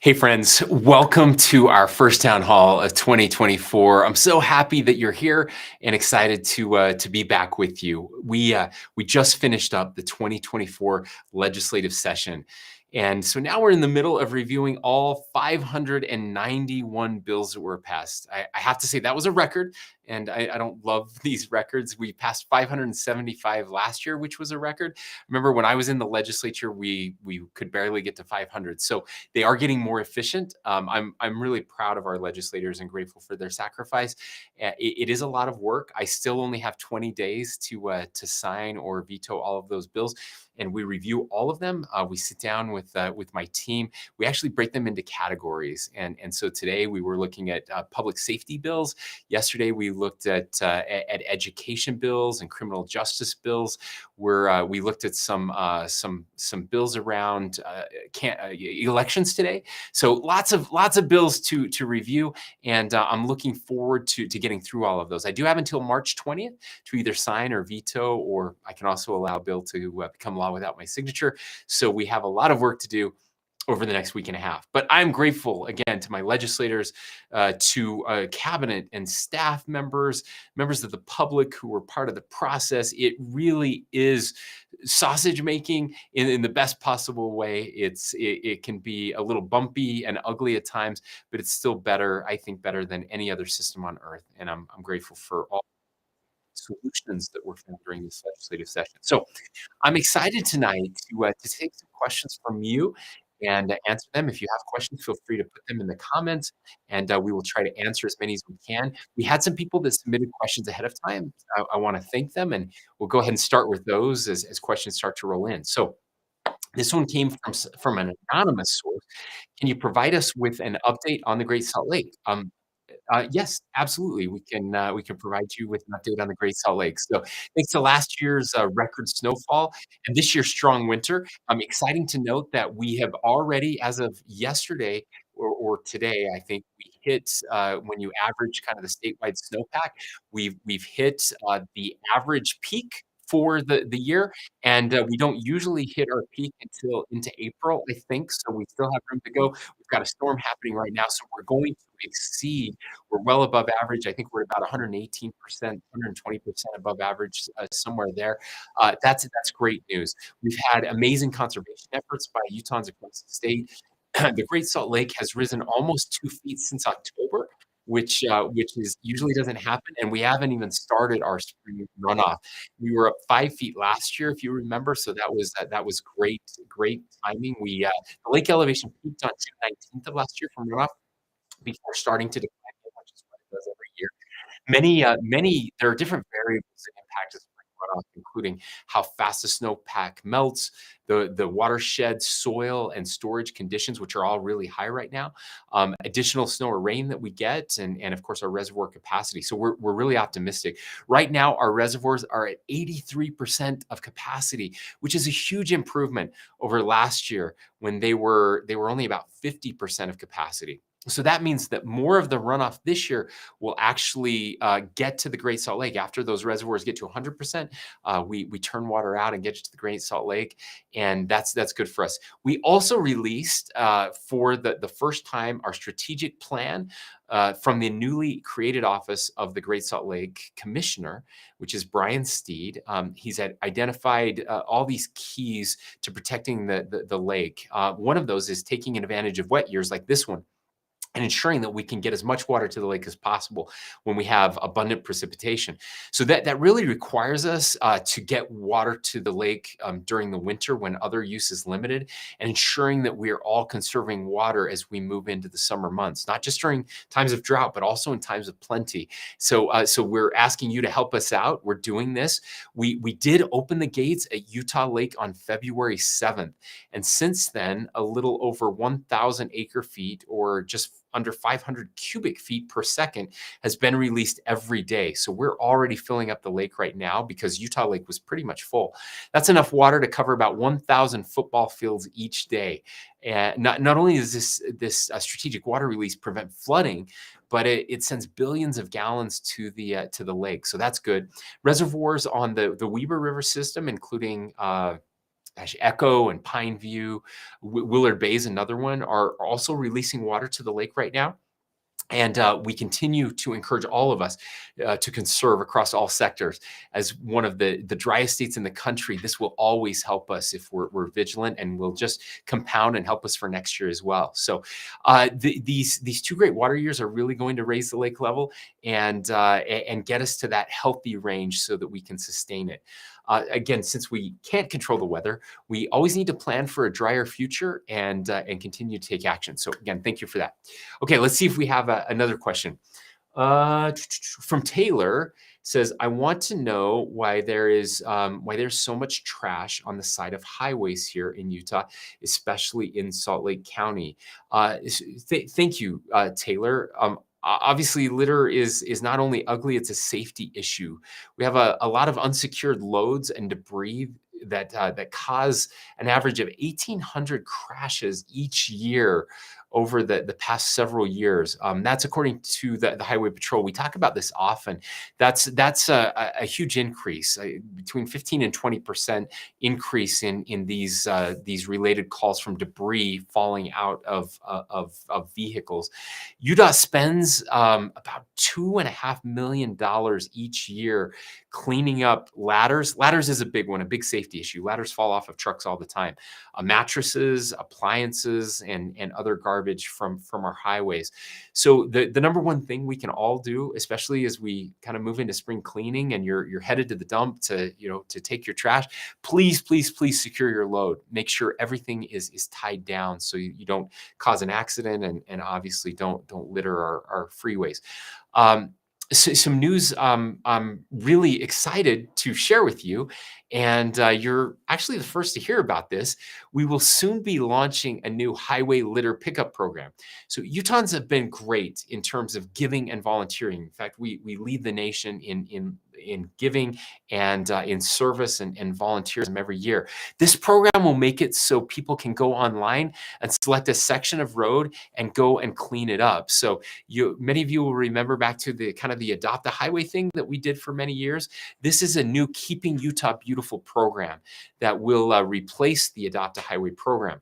Hey friends, welcome to our first town hall of 2024. I'm so happy that you're here and excited to be back with you. We just finished up the 2024 legislative session, and so now we're in the middle of reviewing all 591 bills that were passed. I have to say that was a record, and I don't love these records. We passed 575 last year, which was a record. Remember when I was in the legislature, we could barely get to 500. So they are getting more efficient. I'm really proud of our legislators and grateful for their sacrifice. It is a lot of work. I still only have 20 days to sign or veto all of those bills, and we review all of them. We sit down with my team. We actually break them into categories, and so today we were looking at public safety bills. Yesterday we looked at education bills and criminal justice bills. We looked at some bills around elections today. So lots of bills to review, and I'm looking forward to getting through all of those. I do have until March 20th to either sign or veto, or I can also allow a bill to become law without my signature. So we have a lot of work to do over the next week and a half. But I'm grateful again to my legislators, to cabinet and staff members, members of the public who were part of the process. It really is sausage making in the best possible way. It can be a little bumpy and ugly at times, but it's still better, I think, better than any other system on earth. And I'm grateful for all solutions that were found during this legislative session. So I'm excited tonight to take some questions from you and answer them. If you have questions, feel free to put them in the comments, and we will try to answer as many as we can. We had some people that submitted questions ahead of time. I want to thank them, and we'll go ahead and start with those as questions start to roll in. So this one came from an anonymous source. Can you provide us with an update on the Great Salt Lake? Yes, absolutely. We can provide you with an update on the Great Salt Lake. So, thanks to last year's record snowfall and this year's strong winter, exciting to note that we have already, as of yesterday or today, I think we hit when you average kind of the statewide snowpack, we've hit the average peak for the year, and we don't usually hit our peak until into April, I think. So we still have room to go. We've got a storm happening right now, so we're going to exceed. We're well above average. I think we're about 118%, 120% above average, somewhere there. That's great news. We've had amazing conservation efforts by Utahns across the state. The Great Salt Lake has risen almost 2 feet since October, which is usually doesn't happen, and we haven't even started our spring runoff. We were up 5 feet last year, if you remember, so that was great timing. The lake elevation peaked on June 19th of last year from runoff before starting to decline, which is what it does every year. Many there are different variables that impact a spring runoff, including how fast the snowpack melts, the watershed, soil, and storage conditions, which are all really high right now, additional snow or rain that we get, and of course, our reservoir capacity. So we're really optimistic. Right now, our reservoirs are at 83% of capacity, which is a huge improvement over last year when they were only about 50% of capacity. So that means that more of the runoff this year will actually get to the Great Salt Lake after those reservoirs get to 100%. We turn water out and get to the Great Salt Lake, and that's good for us. We also released for the first time our strategic plan from the newly created office of the Great Salt Lake Commissioner, which is Brian Steed. He's identified all these keys to protecting the lake. One of those is taking advantage of wet years like this one and ensuring that we can get as much water to the lake as possible when we have abundant precipitation. So that really requires us to get water to the lake during the winter when other use is limited, and ensuring that we are all conserving water as we move into the summer months, not just during times of drought, but also in times of plenty. So we're asking you to help us out. We're doing this. We did open the gates at Utah Lake on February 7th. And since then, a little over 1,000 acre feet, or just under 500 cubic feet per second, has been released every day. So we're already filling up the lake right now because Utah Lake was pretty much full. That's enough water to cover about 1,000 football fields each day. And not only does this strategic water release prevent flooding, but it sends billions of gallons to the lake. So that's good. Reservoirs on the Weber River system, including Gosh, Echo and Pineview, Willard Bay is another one, are also releasing water to the lake right now. And we continue to encourage all of us to conserve across all sectors. As one of the driest states in the country, this will always help us if we're vigilant, and will just compound and help us for next year as well. So these two great water years are really going to raise the lake level and get us to that healthy range so that we can sustain it. Again, since we can't control the weather, we always need to plan for a drier future and continue to take action. So again, thank you for that. Okay, let's see if we have another question. From Taylor says, I want to know why there's so much trash on the side of highways here in Utah, especially in Salt Lake County. Thank you, Taylor. Obviously, litter is not only ugly; it's a safety issue. We have a lot of unsecured loads and debris that cause an average of 1,800 crashes each year over the past several years. That's according to the Highway Patrol. We talk about this often. That's a huge increase, between 15 and 20% increase in these related calls from debris falling out of vehicles. UDOT spends about $2.5 million each year cleaning up ladders. Ladders is a big one, a big safety issue. Ladders fall off of trucks all the time. Mattresses, appliances, and other garbage from our highways. So the number one thing we can all do, especially as we kind of move into spring cleaning and you're headed to the dump to take your trash, please secure your load. Make sure everything is tied down so you don't cause an accident, and obviously don't litter our freeways. So some news I'm really excited to share with you, and you're actually the first to hear about this. We will soon be launching a new highway litter pickup program. So Utahns have been great in terms of giving and volunteering. In fact, we lead the nation in giving and in service and volunteerism every year. This program will make it so people can go online and select a section of road and go and clean it up. So many of you will remember back to the kind of the Adopt a Highway thing that we did for many years. This is a new Keeping Utah Beautiful program that will replace the Adopt a Highway program.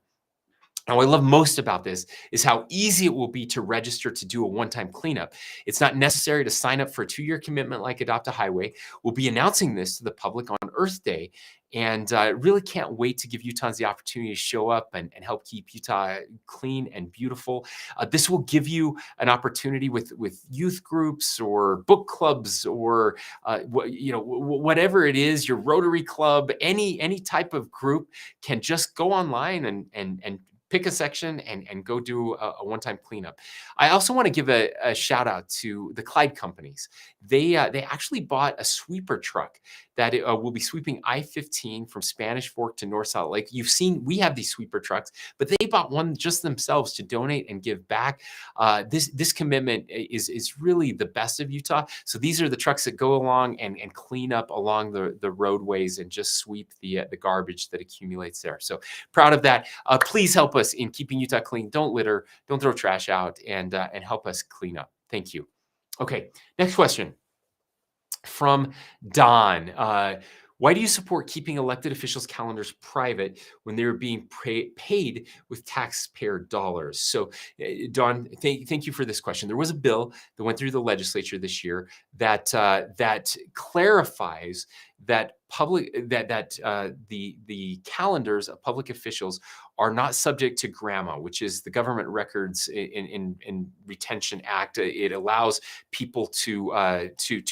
Now, what I love most about this is how easy it will be to register to do a one-time cleanup. It's not necessary to sign up for a 2-year commitment like Adopt a Highway. We'll be announcing this to the public on Earth Day, and really can't wait to give Utahns the opportunity to show up and help keep Utah clean and beautiful. This will give you an opportunity with youth groups or book clubs or whatever it is, your Rotary Club, any type of group can just go online and pick a section and go do a one-time cleanup. I also want to give a shout out to the Clyde companies. They actually bought a sweeper truck that will be sweeping I-15 from Spanish Fork to North Salt Lake. You've seen we have these sweeper trucks, but they bought one just themselves to donate and give back. This commitment is really the best of Utah. So these are the trucks that go along and clean up along the roadways and just sweep the garbage that accumulates there. So proud of that. Please help us in keeping Utah clean. Don't litter, don't throw trash out, and help us clean up. Thank you. Okay, next question from Don. Why do you support keeping elected officials' calendars private when they're being paid with taxpayer dollars? So, Don, thank you for this question. There was a bill that went through the legislature this year that clarifies that the calendars of public officials are not subject to GRAMA, which is the Government Records in Retention Act. It allows people to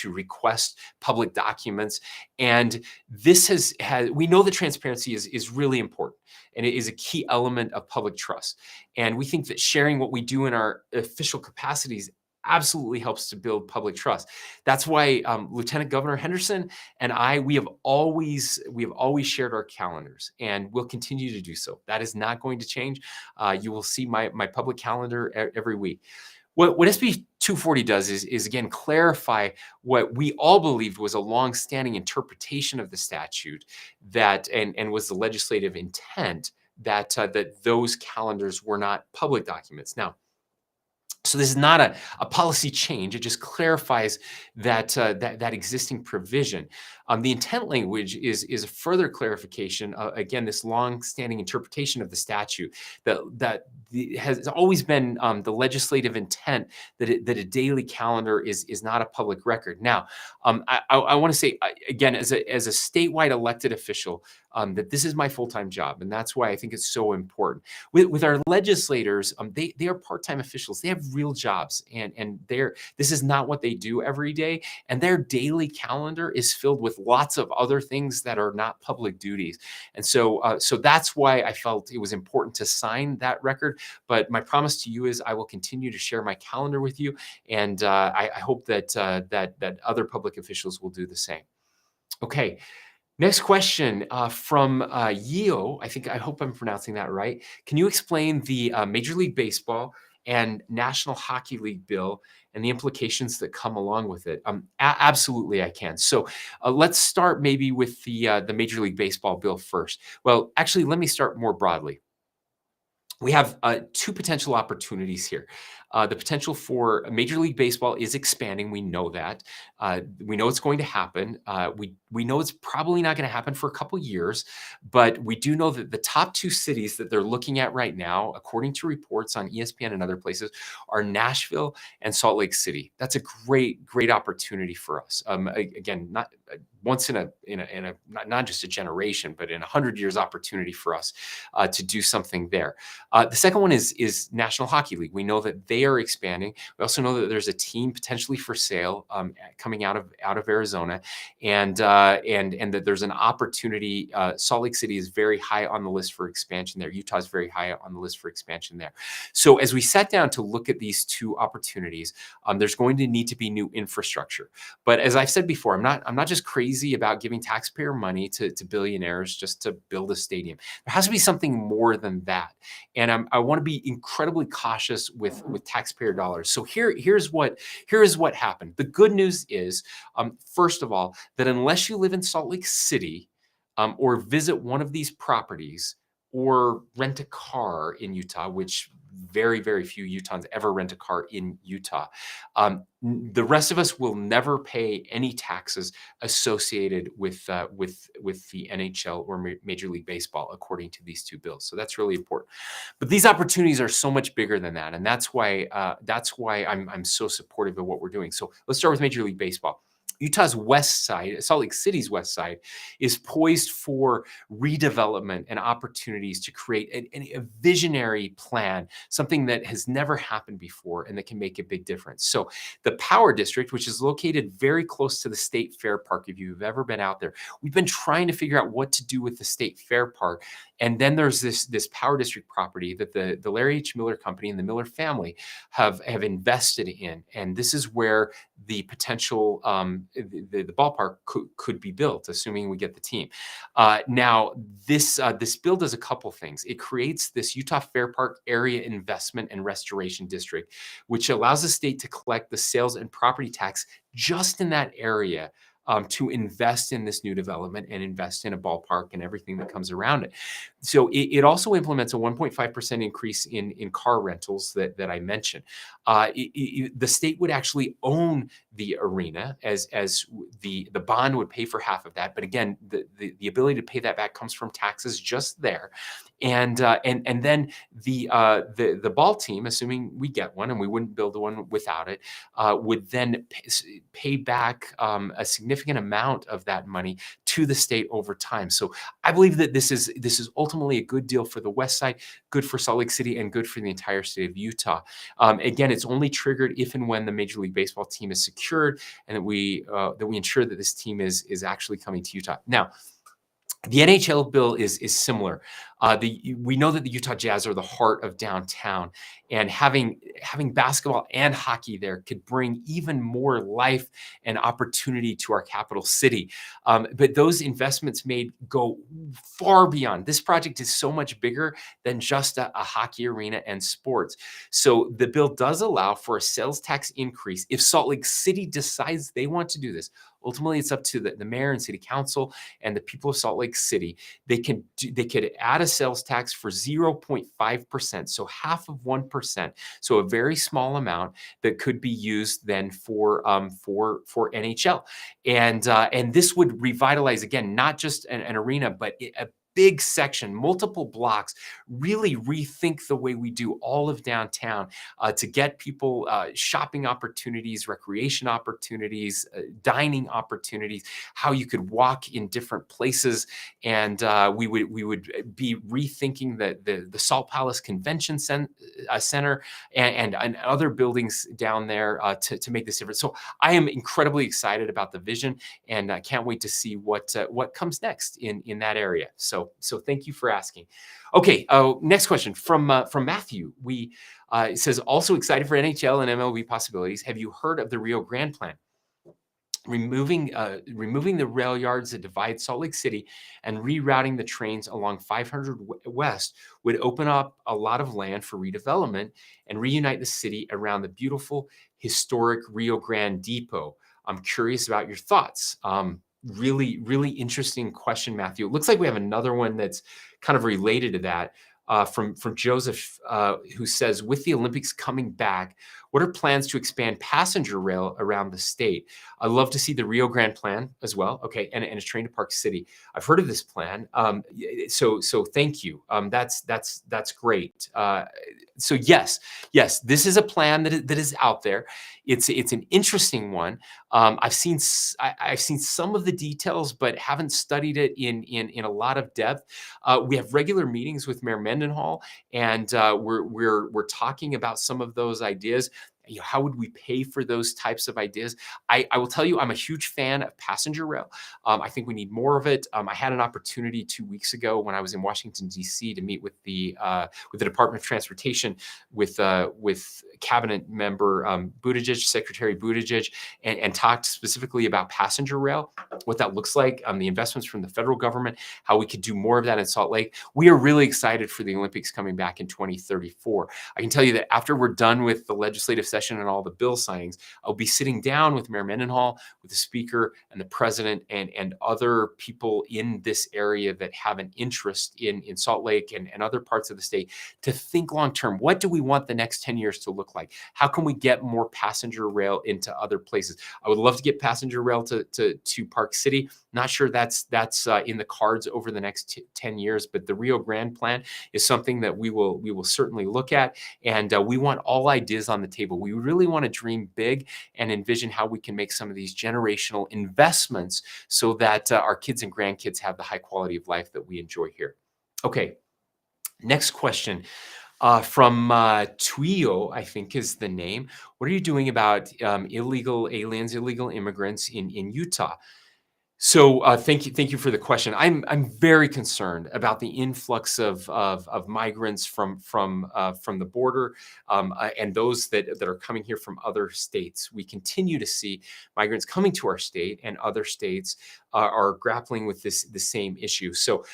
request public documents, and this we know that transparency is really important, and it is a key element of public trust. And we think that sharing what we do in our official capacities absolutely helps to build public trust. That's why Lieutenant Governor Henderson and we have always shared our calendars, and we'll continue to do so. That is not going to change. You will see my public calendar every week. What SB 240 does is again clarify what we all believed was a long-standing interpretation of the statute and was the legislative intent that those calendars were not public documents. Now, So this is not a policy change. It just clarifies that existing provision. The intent language is a further clarification. Again, this long-standing interpretation of the statute has always been the legislative intent that a daily calendar is not a public record. Now, I want to say again, as a statewide elected official, that this is my full-time job, and that's why I think it's so important. With our legislators, they are part-time officials. They have real jobs, and this is not what they do every day. And their daily calendar is filled with lots of other things that are not public duties. And so that's why I felt it was important to sign that record. But my promise to you is I will continue to share my calendar with you, and I hope that other public officials will do the same. Okay. Next question from Yeo. I hope I'm pronouncing that right. Can you explain the Major League Baseball and National Hockey League bill and the implications that come along with it? Absolutely, I can. So let's start maybe with the Major League Baseball bill first. Well, actually, let me start more broadly. We have two potential opportunities here. The potential for Major League Baseball is expanding. We know that. We know it's going to happen. We know it's probably not going to happen for a couple years, but we do know that the top two cities that they're looking at right now, according to reports on ESPN and other places, are Nashville and Salt Lake City. That's a great opportunity for us. Again, not once in a not just a generation, but in 100 years opportunity for us to do something there. The second one is National Hockey League. We know that they are expanding. We also know that there's a team potentially for sale coming out of Arizona, and that there's an opportunity. Salt Lake City is very high on the list for expansion there. Utah is very high on the list for expansion there. So as we sat down to look at these two opportunities, there's going to need to be new infrastructure. But as I've said before, I'm not just crazy about giving taxpayer money to billionaires just to build a stadium. There has to be something more than that. And I want to be incredibly cautious with taxpayer dollars. So here's what happened. The good news is, first of all, that unless you live in Salt Lake City or visit one of these properties or rent a car in Utah, which very few Utahns ever rent a car in Utah. The rest of us will never pay any taxes associated with the NHL or Major League Baseball, according to these two bills. So that's really important. But these opportunities are so much bigger than that, and that's why I'm so supportive of what we're doing. So let's start with Major League Baseball. Utah's west side, Salt Lake City's west side, is poised for redevelopment and opportunities to create a visionary plan, something that has never happened before and that can make a big difference. So the Power District, which is located very close to the State Fair Park, if you've ever been out there, we've been trying to figure out what to do with the State Fair Park. And then there's this Power District property that the Larry H. Miller Company and the Miller family have invested in. And this is where the potential the ballpark could be built, assuming we get the team. Now, this bill does a couple things. It creates this Utah Fair Park Area Investment and Restoration District, which allows the state to collect the sales and property tax just in that area to invest in this new development and invest in a ballpark and everything that comes around it. So it also implements a 1.5% increase in car rentals that I mentioned. The state would actually own the arena as the bond would pay for half of that. But again, the ability to pay that back comes from taxes just there. And then the ball team, assuming we get one, and we wouldn't build one without it, would then pay back a significant amount of that money to the state over time. So I believe that this is ultimately a good deal for the West Side, good for Salt Lake City, and good for the entire state of Utah. Again, it's only triggered if and when the Major League Baseball team is secured, and that we ensure that this team is actually coming to Utah. Now, the NHL bill is similar. We know that the Utah Jazz are the heart of downtown, and having basketball and hockey there could bring even more life and opportunity to our capital city. But those investments made go far beyond. This project is so much bigger than just a hockey arena and sports. So the bill does allow for a sales tax increase if Salt Lake City decides they want to do this. Ultimately, it's up to the mayor and city council and the people of Salt Lake City. They could add a sales tax for 0.5%, so half of 1%. So a very small amount that could be used then for NHL, and this would revitalize again not just an arena, but a big section, multiple blocks, really rethink the way we do all of downtown to get people shopping opportunities, recreation opportunities, dining opportunities, how you could walk in different places, and we would be rethinking the Salt Palace Convention Center and other buildings down there to make this difference. So I am incredibly excited about the vision, and I can't wait to see what comes next in that area. So thank you for asking. Okay, next question from Matthew. It says, also excited for NHL and MLB possibilities. Have you heard of the Rio Grand Plan? Removing the rail yards that divide Salt Lake City and rerouting the trains along 500 West would open up a lot of land for redevelopment and reunite the city around the beautiful historic Rio Grande Depot. I'm curious about your thoughts. Really, really interesting question, Matthew. It looks like we have another one that's kind of related to that from Joseph, who says, with the Olympics coming back, what are plans to expand passenger rail around the state? I love to see the Rio Grand Plan as well. Okay, and a train to Park City. I've heard of this plan. So thank you. That's great. So yes, this is a plan that is out there. It's an interesting one. I've seen some of the details, but haven't studied it in a lot of depth. We have regular meetings with Mayor Mendenhall, and we're talking about some of those ideas. How would we pay for those types of ideas? I will tell you, I'm a huge fan of passenger rail. I think we need more of it. I had an opportunity 2 weeks ago when I was in Washington, D.C. to meet with the Department of Transportation with cabinet member Buttigieg, Secretary Buttigieg, and talked specifically about passenger rail, what that looks like, the investments from the federal government, how we could do more of that in Salt Lake. We are really excited for the Olympics coming back in 2034. I can tell you that after we're done with the legislative session and all the bill signings, I'll be sitting down with Mayor Mendenhall, with the Speaker and the President, and other people in this area that have an interest in Salt Lake and other parts of the state to think long term. What do we want the next 10 years to look like? How can we get more passenger rail into other places? I would love to get passenger rail to Park City. Not sure that's in the cards over the next 10 years, but the Rio Grande Plan is something that we will certainly look at, and we want all ideas on the table. We really want to dream big and envision how we can make some of these generational investments so that our kids and grandkids have the high quality of life that we enjoy here. Okay, next question. From Tuyo, I think is the name. What are you doing about illegal aliens, illegal immigrants in Utah? So thank you for the question. I'm very concerned about the influx of migrants from the border and those that are coming here from other states. We continue to see migrants coming to our state, and other states are grappling with the same issue. So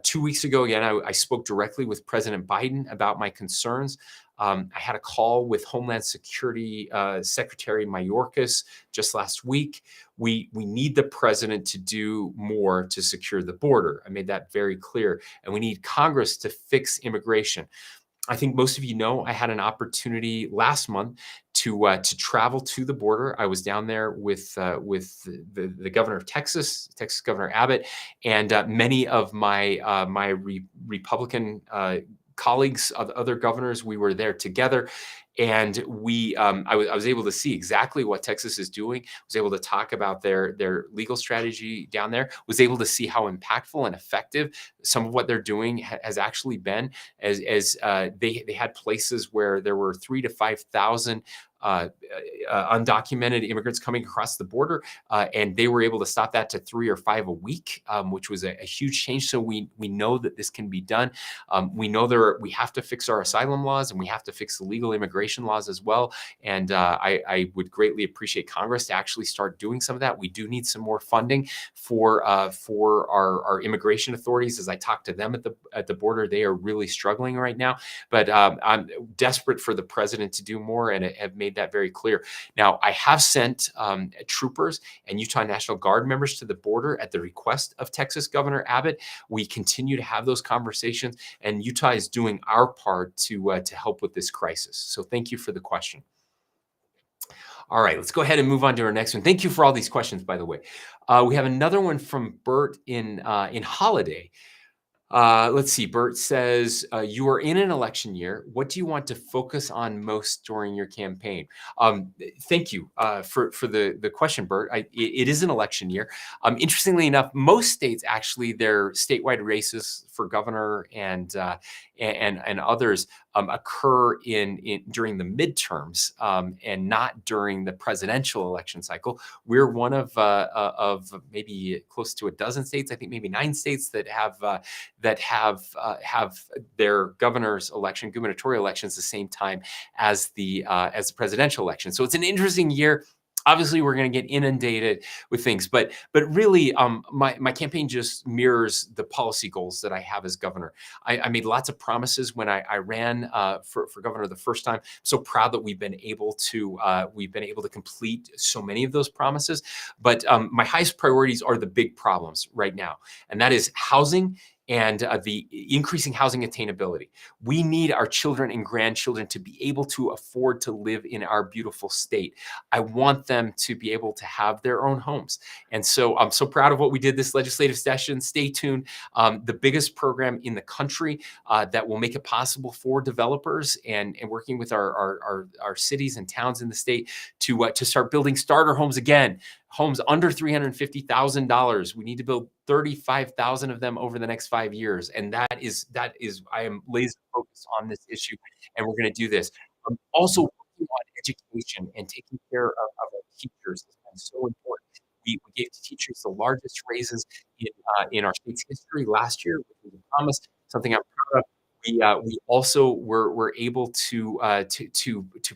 2 weeks ago, again, I spoke directly with President Biden about my concerns. I had a call with Homeland Security Secretary Mayorkas just last week. We need the president to do more to secure the border. I made that very clear. And we need Congress to fix immigration. I think most of you know I had an opportunity last month to travel to the border. I was down there with the governor of Texas Governor Abbott, and many of my Republican colleagues of other governors. We were there together, and I was able to see exactly what Texas is doing. Was able to talk about their legal strategy down there. Was able to see how impactful and effective some of what they're doing has actually been. As they had places where there were 3,000 to 5,000 undocumented immigrants coming across the border, and they were able to stop that to 3 or 5 a week, which was a huge change. So we know that this can be done. We know we have to fix our asylum laws, and we have to fix the legal immigration laws as well. And I would greatly appreciate Congress to actually start doing some of that. We do need some more funding for our immigration authorities. As I talk to them at the border, they are really struggling right now. But I'm desperate for the president to do more, and have made made that very clear. Now, I have sent troopers and Utah National Guard members to the border at the request of Texas Governor Abbott. We continue to have those conversations, and Utah is doing our part to help with this crisis. So, thank you for the question. All right, let's go ahead and move on to our next one. Thank you for all these questions, by the way. We have another one from Bert in Holiday. Let's see. Bert says, "You are in an election year. What do you want to focus on most during your campaign?" Thank you for the question, Bert. It is an election year. Interestingly enough, most states actually their statewide races for governor and others occur in during the midterms and not during the presidential election cycle. We're one of maybe close to a dozen states. I think maybe 9 states that have their governor's election, gubernatorial elections, the same time as the presidential election. So it's an interesting year. Obviously, we're going to get inundated with things, but really, my campaign just mirrors the policy goals that I have as governor. I made lots of promises when I ran for governor the first time. So proud that we've been able to complete so many of those promises. But my highest priorities are the big problems right now, and that is housing and the increasing housing attainability. We need our children and grandchildren to be able to afford to live in our beautiful state. I want them to be able to have their own homes. And so I'm so proud of what we did this legislative session. Stay tuned. The biggest program in the country that will make it possible for developers and working with our cities and towns in the state to start building starter homes again. Homes under $350,000. We need to build 35,000 of them over the next 5 years, and that is I am laser focused on this issue, and we're going to do this. Also working on education and taking care of our teachers has been so important. We gave teachers the largest raises in our state's history last year, which was a promise, something I'm proud of. We also were able to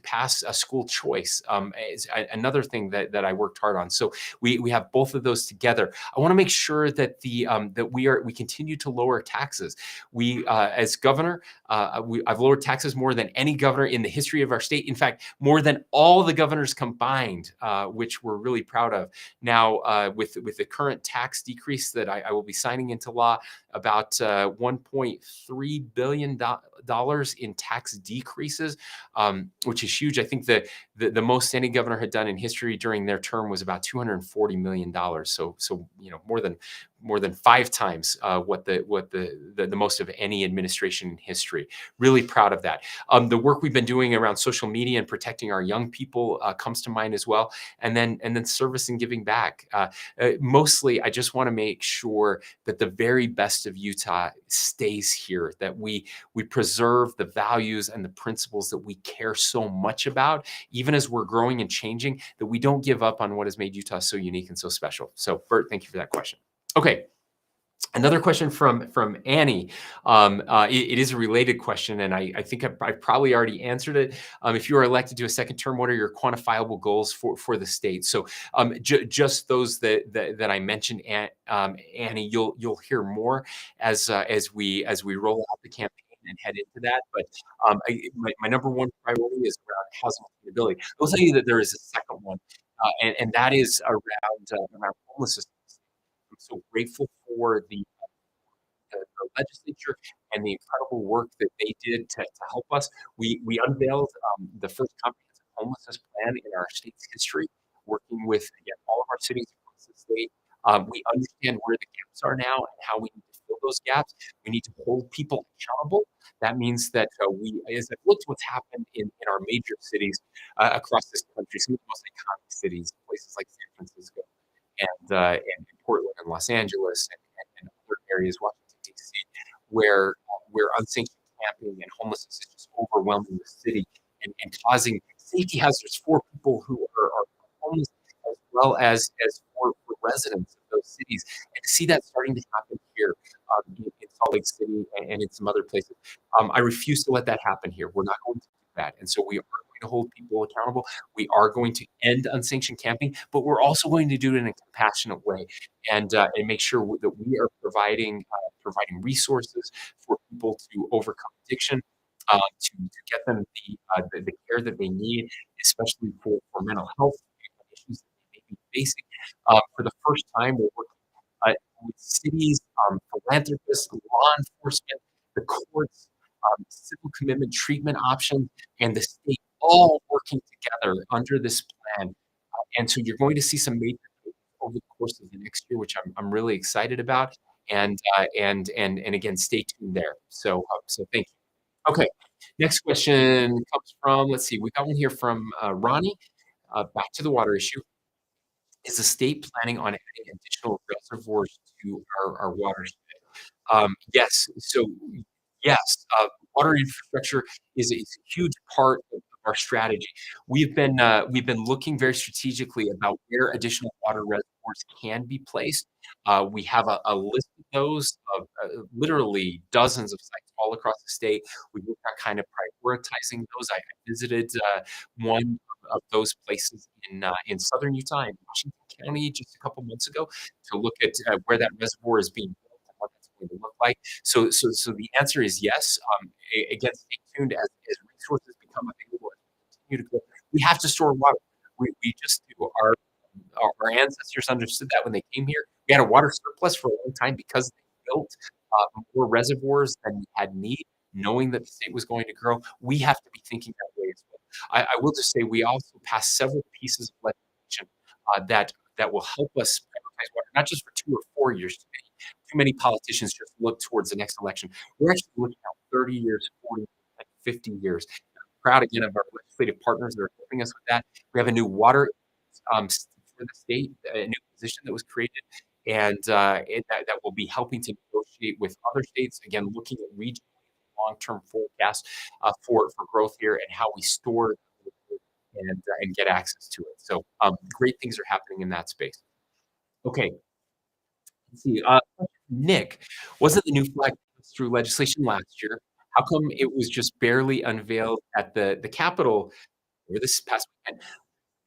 pass a school choice. Is another thing that I worked hard on. So we have both of those together. I want to make sure that we continue to lower taxes. We as governor, I've lowered taxes more than any governor in the history of our state. In fact, more than all the governors combined, which we're really proud of. Now, with the current tax decrease that I will be signing into law, about $1.3 billion in tax decreases, which is huge. I think the most any governor had done in history during their term was about $240 million. So more than 5 times what the most of any administration in history. Really proud of that. The work we've been doing around social media and protecting our young people comes to mind as well. And then service and giving back. Mostly, I just want to make sure that the very best of Utah stays here, that we preserve the values and the principles that we care so much about, even as we're growing and changing, that we don't give up on what has made Utah so unique and so special. So, Bert, thank you for that question. Okay. Another question from Annie. It is a related question, and I think I probably already answered it. If you are elected to a second term, what are your quantifiable goals for the state? So just those that I mentioned, Annie. You'll hear more as we roll out the campaign and head into that. But my number one priority is around housing affordability. I'll tell you that there is a second one, and that is around homelessness. I'm so grateful for the legislature and the incredible work that they did to help us. We unveiled the first comprehensive homelessness plan in our state's history, working with again all of our cities across the state. We understand where the gaps are now and how we need to fill those gaps. We need to hold people accountable. That means that as I've looked what's happened in our major cities across this country, some of the most iconic cities, places like San Francisco and Portland and Los Angeles and other areas, Washington D.C., where unsanctioned camping and homelessness is just overwhelming the city and causing safety hazards for people who are homeless as well as for residents of those cities. And to see that starting to happen here in Salt Lake City and in some other places, I refuse to let that happen here. We're not going to do that. And so we are going to hold people accountable. We are going to end unsanctioned camping, but we're also going to do it in a compassionate way and make sure that we are providing resources for people to overcome addiction. to get them the care that they need, especially for mental health issues that they may be facing. For the first time, we're working with cities, philanthropists, law enforcement, the courts, civil commitment treatment options, and the state all working together under this plan. And so you're going to see some major changes over the course of the next year, which I'm really excited about. And again, stay tuned there. So thank you. Okay, next question comes from, let's see, we got one here from Ronnie. Back to the water issue. Is the state planning on adding additional reservoirs to our watershed? Yes. So, yes, water infrastructure is a huge part of our strategy. We've been looking very strategically about where additional water reservoirs can be placed. We have a list of those of literally dozens of sites all across the state. We looked at kind of prioritizing those. I visited one of those places in southern Utah, in Washington County, just a couple months ago, to look at where that reservoir is being built and what that's going to look like. So the answer is yes. Again, stay tuned as resources become available and continue to grow. We have to store water. We just do. Our ancestors understood that when they came here. We had a water surplus for a long time because they built more reservoirs than we had need, knowing that the state was going to grow. We have to be thinking that way as well. I will just say we also passed several pieces of legislation that will help us prioritize water, not just for 2 or 4 years. Too many politicians just look towards the next election. We're actually looking at 30 years, 40 years, and 50 years. I'm proud again of our legislative partners that are helping us with that. We have a new water for the state, a new position that was created, and that will be helping to negotiate with other states. Again, looking at regional long-term forecasts for growth here and how we store and get access to it. So great things are happening in that space. Okay, let's see. Nick, wasn't the new flag passed through legislation last year? How come it was just barely unveiled at the Capitol or this past weekend?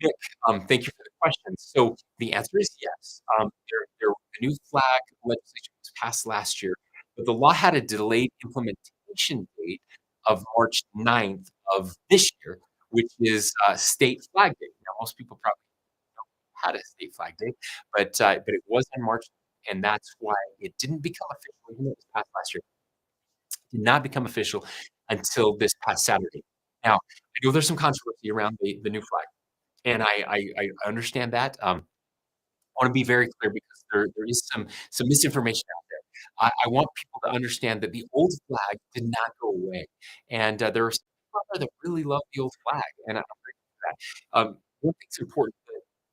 Nick, thank you for the question. So the answer is yes. The new flag legislation was passed last year, but the law had a delayed implementation date of March 9th of this year, which is State Flag Day. Now, most people probably had a State Flag Day, but it was in March, and that's why it didn't become official, even though it was passed last year. It did not become official until this past Saturday. Now, I know there's some controversy around the new flag. And I understand that. I wanna be very clear because there is some misinformation out there. I want people to understand that the old flag did not go away, and there are some people out there that really love the old flag, and I'm grateful for that. One thing's important,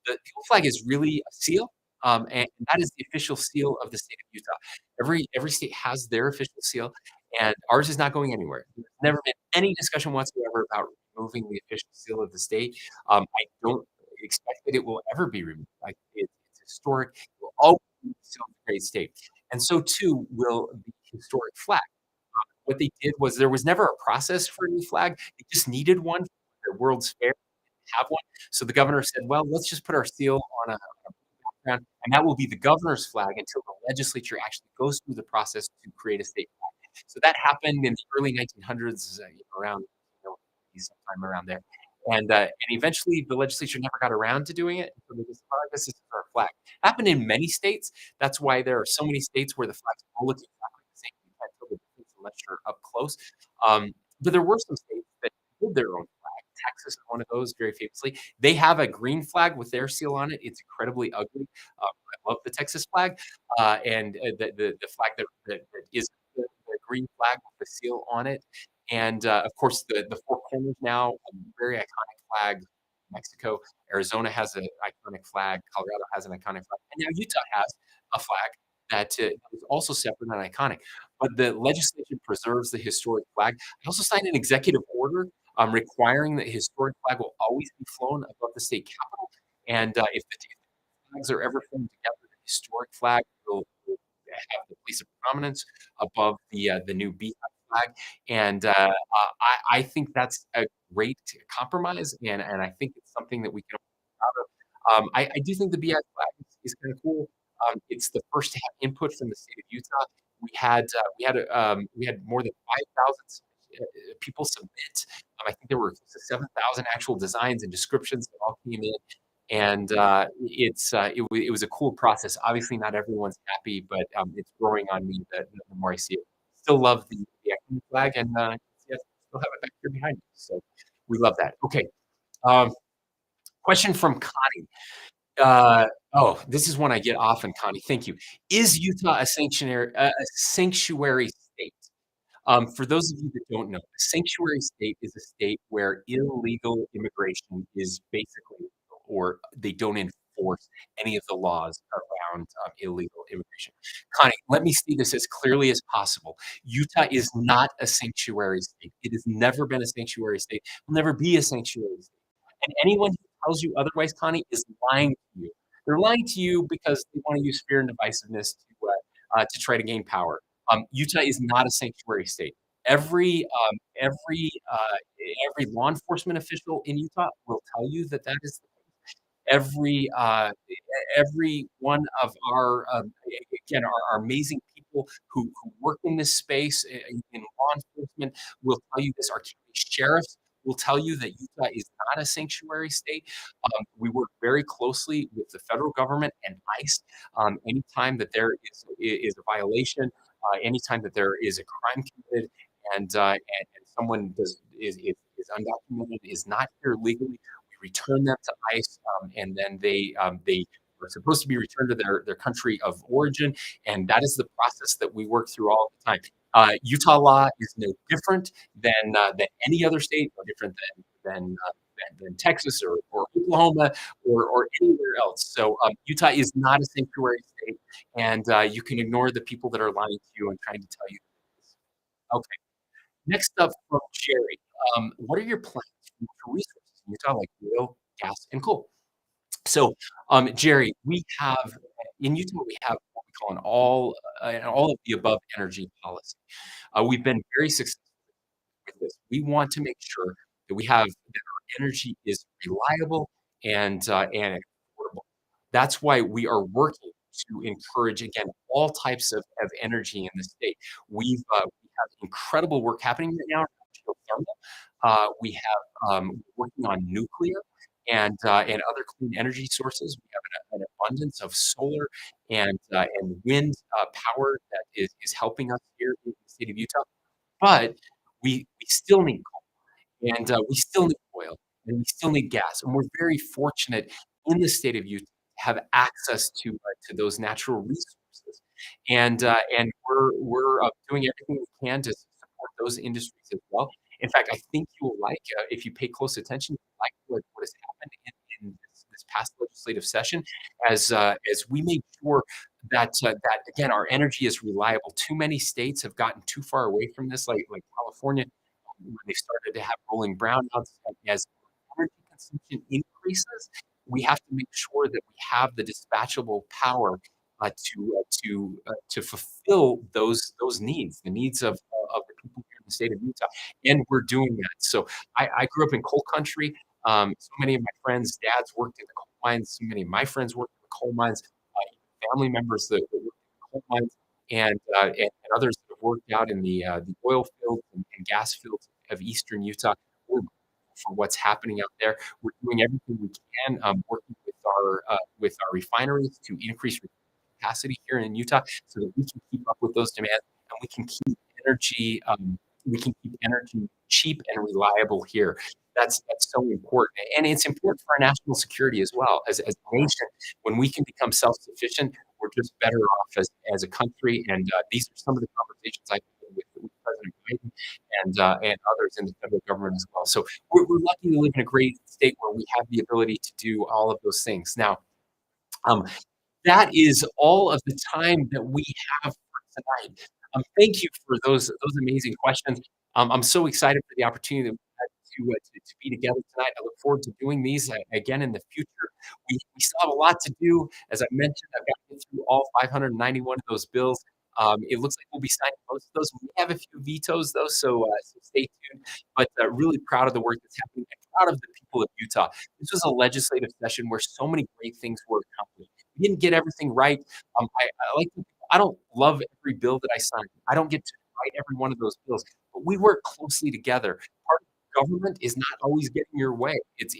the old flag is really a seal, and that is the official seal of the state of Utah. Every state has their official seal, and ours is not going anywhere. There's never been any discussion whatsoever about removing the official seal of the state. I don't expect that it will ever be removed. Like, it's historic. It will always be still a great state. And so too will the historic flag. What they did was there was never a process for a new flag. They just needed one for their World's Fair. They didn't have one. So the governor said, well, let's just put our seal on a background, and that will be the governor's flag until the legislature actually goes through the process to create a state flag. So that happened in the early 1900s, around, sometime around there. And eventually the legislature never got around to doing it. So they just thought, I guess this is our flag. Happened in many states. That's why there are so many states where the flags all look exactly the same. You can't tell the difference unless you're up close. But there were some states that did their own flag. Texas is one of those, very famously. They have a green flag with their seal on it. It's incredibly ugly. I love the Texas flag, and the flag that is the green flag with the seal on it. And of course, the four corners now, a very iconic flag. Mexico, Arizona has an iconic flag. Colorado has an iconic flag, and now Utah has a flag that is also separate and iconic. But the legislation preserves the historic flag. I also signed an executive order requiring that historic flag will always be flown above the state capitol. And if the two flags are ever flown together, the historic flag will have the place of prominence above the new beehive flag. And I think that's a great compromise, and I think it's something that we can all be proud of. I do think the beehive flag is kind of cool. It's the first to have input from the state of Utah. We had more than 5,000 submissions people submit. I think there were 7,000 actual designs and descriptions that all came in, and it was a cool process. Obviously, not everyone's happy, but it's growing on me the more I see it. Still love the Equity flag, and yes, still have it back here behind me. So we love that. Okay. Um, question from Connie. Uh, oh, this is one I get often, Connie. Thank you. Is Utah a sanctuary state? For those of you that don't know, a sanctuary state is a state where illegal immigration is basically illegal, or they don't enforce any of the laws around illegal immigration. Connie, let me state this as clearly as possible. Utah is not a sanctuary state. It has never been a sanctuary state. Will never be a sanctuary state. And anyone who tells you otherwise, Connie, is lying to you. They're lying to you because they want to use fear and divisiveness to try to gain power. Utah is not a sanctuary state. Every um, every uh, every law enforcement official in Utah will tell you that that is every every one of our again our amazing people who work in this space in law enforcement will tell you this. Our county sheriffs will tell you that Utah is not a sanctuary state. We work very closely with the federal government and ICE. Anytime that there is a violation, anytime that there is a crime committed, and someone is undocumented, is not here legally, we return them to ICE, and then they are supposed to be returned to their country of origin, and that is the process that we work through all the time. Utah law is no different than any other state, no different than Texas or Oklahoma or anywhere else. So Utah is not a sanctuary state, and you can ignore the people that are lying to you and trying to tell you. Okay. Next up from Jerry. What are your plans for resources in Utah, like oil, gas, and coal? So, Jerry, we have in Utah, we have what we call an all of the above energy policy. We've been very successful with this. We want to make sure that our energy is reliable and affordable. That's why we are working to encourage, again, all types of energy in the state. We have incredible work happening right now in geothermal. We have working on nuclear and other clean energy sources. We have an abundance of solar and wind power that is helping us here in the state of Utah. But we still need coal, and we still need oil, and we still need gas, and we're very fortunate in the state of Utah to have access to those natural resources, and we're doing everything we can to support those industries as well. In fact, I think you will like, if you pay close attention, you'll like what has happened in this past legislative session as we make sure that again, our energy is reliable. Too many states have gotten too far away from this, like California, when they started to have rolling brownouts. As energy consumption increases, we have to make sure that we have the dispatchable power to fulfill those needs, the needs of the people here in the state of Utah, and we're doing that. So I grew up in coal country. So many of my friends' dads worked in the coal mines. So many of my friends worked in the coal mines. Family members that worked in the coal mines, and others that have worked out in the oil fields and gas fields of eastern Utah. We're grateful for what's happening out there. We're doing everything we can, working with our refineries to increase capacity here in Utah so that we can keep up with those demands and energy we can keep energy cheap and reliable here. That's so important, and it's important for our national security as well. As a nation, when we can become self-sufficient, we're just better off as a country. And these are some of the conversations I had with President Biden and others in the federal government as well. So we're lucky to live in a great state where we have the ability to do all of those things. Now, um, that is all of the time that we have for tonight. Thank you for those amazing questions. I'm so excited for the opportunity that we had to be together tonight. I look forward to doing these again in the future. We still have a lot to do. As I mentioned, I've got to get through all 591 of those bills. It looks like we'll be signing most of those. We have a few vetoes, though, so stay tuned. But really proud of the work that's happening and proud of the people of Utah. This was a legislative session where so many great things were accomplished. We didn't get everything right. I like to, I don't love every bill that I sign. I don't get to fight every one of those bills, but we work closely together. Part of government is not always getting your way. It's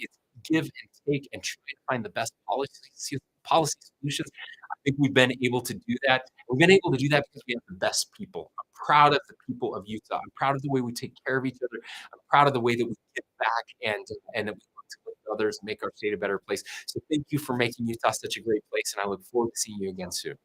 give and take and try to find the best policy solutions. I think we've been able to do that. We've been able to do that because we have the best people. I'm proud of the people of Utah. I'm proud of the way we take care of each other. I'm proud of the way that we give back and that we look to lift others and make our state a better place. So thank you for making Utah such a great place, and I look forward to seeing you again soon.